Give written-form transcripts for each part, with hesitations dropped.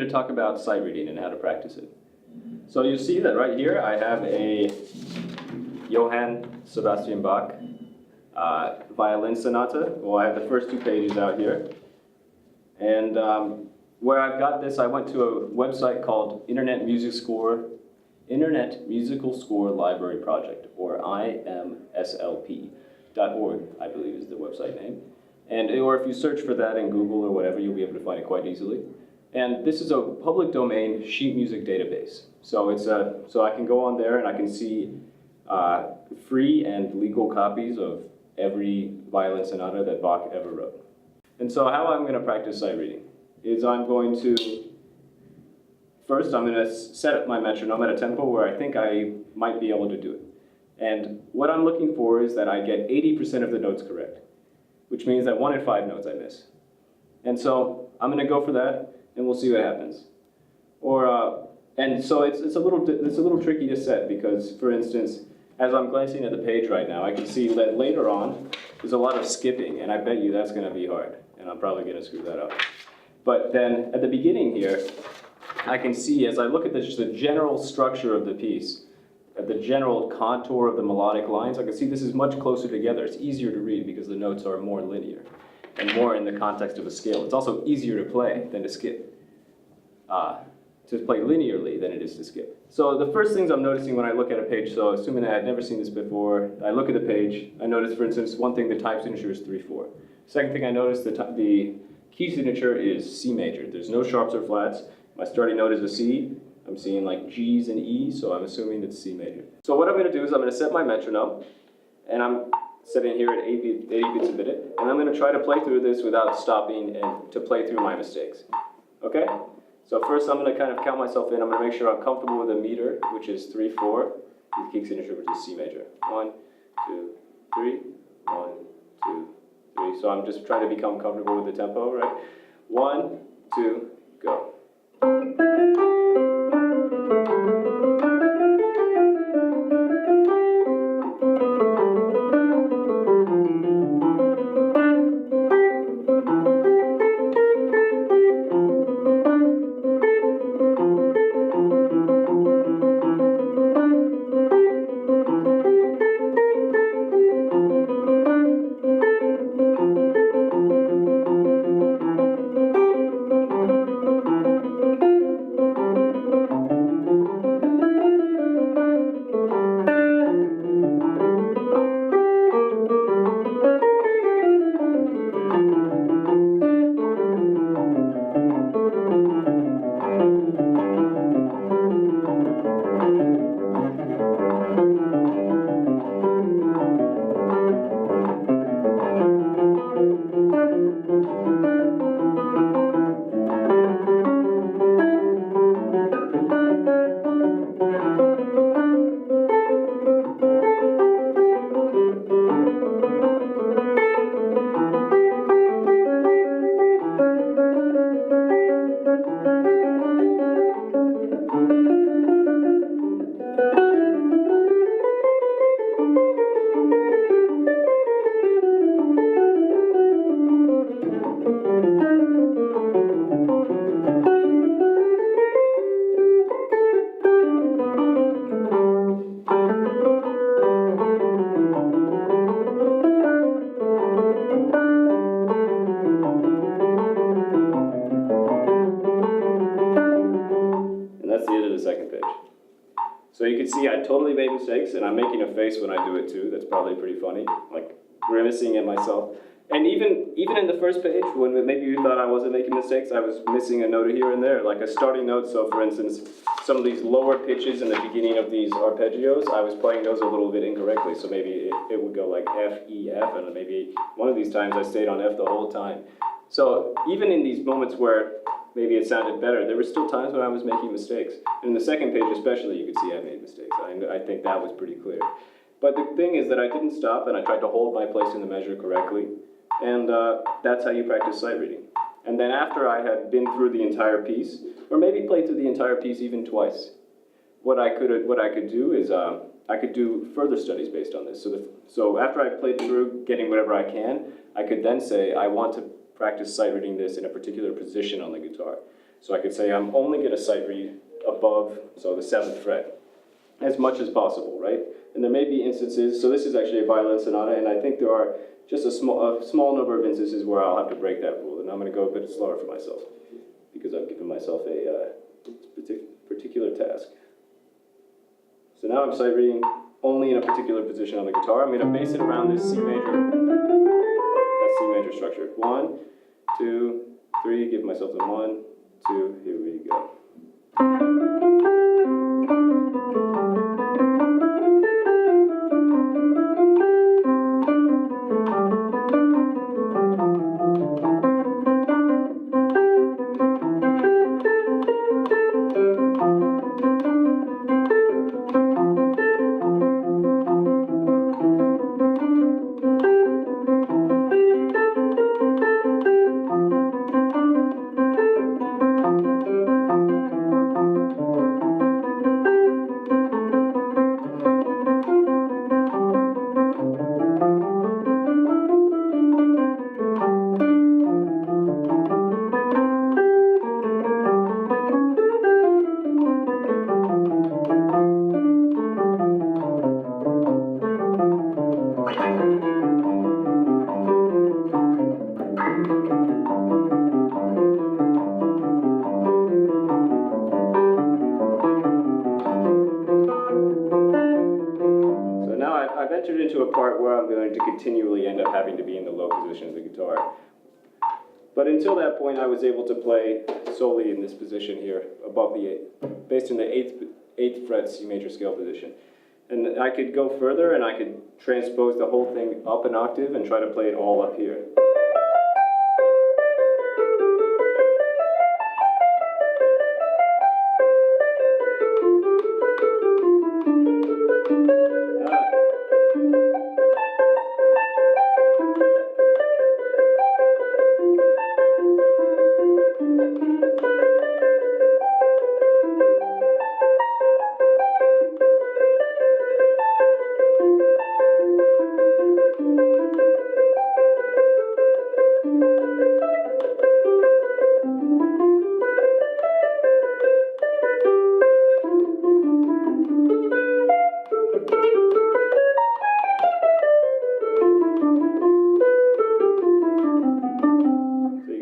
to talk about sight reading and how to practice it. So you see that right here I have a Johann Sebastian Bach violin sonata. Well, I have the first two pages out here. And where I've got this, I went to a website called Internet Musical Score Library Project, or imslp.org, I believe is the website name. Or if you search for that in Google or whatever, you'll be able to find it quite easily. And this is a public domain sheet music database. So so I can go on there and I can see free and legal copies of every violin sonata that Bach ever wrote. And so how I'm going to practice sight reading is first I'm going to set up my metronome at a tempo where I think I might be able to do it. And what I'm looking for is that I get 80% of the notes correct, which means that 1 in 5 notes I miss. And so I'm going to go for that, and we'll see what happens. And so it's a little tricky to set because, for instance, as I'm glancing at the page right now, I can see that later on there's a lot of skipping, and I bet you that's going to be hard, and I'm probably going to screw that up. But then at the beginning here, I can see as I look at just the general structure of the piece, at the general contour of the melodic lines, I can see this is much closer together. It's easier to read because the notes are more linear and more in the context of a scale. It's also easier to play than to skip. To play linearly than it is to skip. So the first things I'm noticing when I look at a page, so assuming that I've never seen this before, I look at the page, I notice, for instance, one thing, the time signature is 3/4. Second thing I notice, the key signature is C major. There's no sharps or flats. My starting note is a C. I'm seeing like G's and E's, so I'm assuming it's C major. So what I'm going to do is I'm going to set my metronome, and I'm setting here at 80 beats a minute, and I'm going to try to play through this without stopping and to play through my mistakes. Okay? So first I'm going to kind of count myself in. I'm going to make sure I'm comfortable with a meter, which is 3/4, and the key signature, which is C major. 1, 2, 3, 1, 2, 3. So I'm just trying to become comfortable with the tempo, right? 1, 2, go. So you can see I totally made mistakes, and I'm making a face when I do it too. That's probably pretty funny, like grimacing at myself. And even in the first page, when maybe you thought I wasn't making mistakes, I was missing a note here and there, like a starting note. So for instance, some of these lower pitches in the beginning of these arpeggios, I was playing those a little bit incorrectly. So maybe it would go like F, E, F, and maybe one of these times I stayed on F the whole time. So even in these moments where maybe it sounded better, there were still times when I was making mistakes. And in the second page especially, you could see I made mistakes. I think that was pretty clear. But the thing is that I didn't stop, and I tried to hold my place in the measure correctly. And that's how you practice sight reading. And then after I had been through the entire piece, or maybe played through the entire piece even twice, what I could do is I could do further studies based on this. So after I played through, getting whatever I can, I could then say I want to practice sight reading this in a particular position on the guitar. So I could say I'm only going to sight read above, so the 7th fret, as much as possible, right? And there may be instances, so this is actually a violin sonata, and I think there are just a small number of instances where I'll have to break that rule, and I'm going to go a bit slower for myself, because I've given myself a particular task. So now I'm sight reading only in a particular position on the guitar. I'm going to base it around this C major, that C major structure. 1, 2, 3, give myself the 1, 2, here we go. I've entered into a part where I'm going to continually end up having to be in the low position of the guitar. But until that point, I was able to play solely in this position here, above the 8th, based in the 8th fret C major scale position. And I could go further, and I could transpose the whole thing up an octave and try to play it all up here.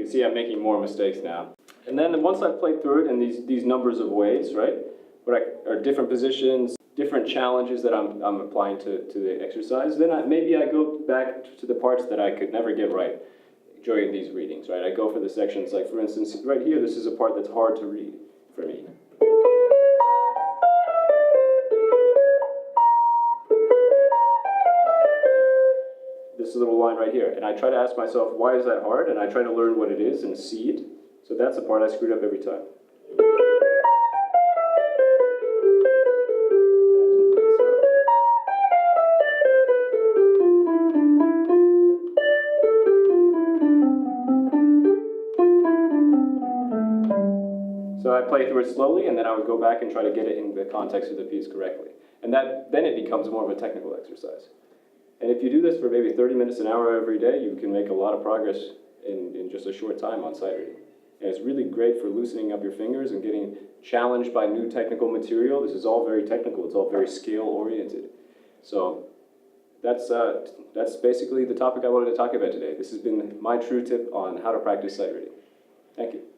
See, I'm making more mistakes now. And then once I've played through it in these numbers of ways, right, are different positions, different challenges that I'm applying to the exercise, then maybe I go back to the parts that I could never get right during these readings, right? I go for the sections, like for instance, right here, this is a part that's hard to read for me. This little line right here, and I try to ask myself, why is that hard? And I try to learn what it is and see it. So that's the part I screwed up every time. So I play through it slowly, and then I would go back and try to get it in the context of the piece correctly. And then it becomes more of a technical exercise. And if you do this for maybe 30 minutes, an hour every day, you can make a lot of progress in just a short time on sight reading. And it's really great for loosening up your fingers and getting challenged by new technical material. This is all very technical. It's all very scale-oriented. So that's basically the topic I wanted to talk about today. This has been my true tip on how to practice sight reading. Thank you.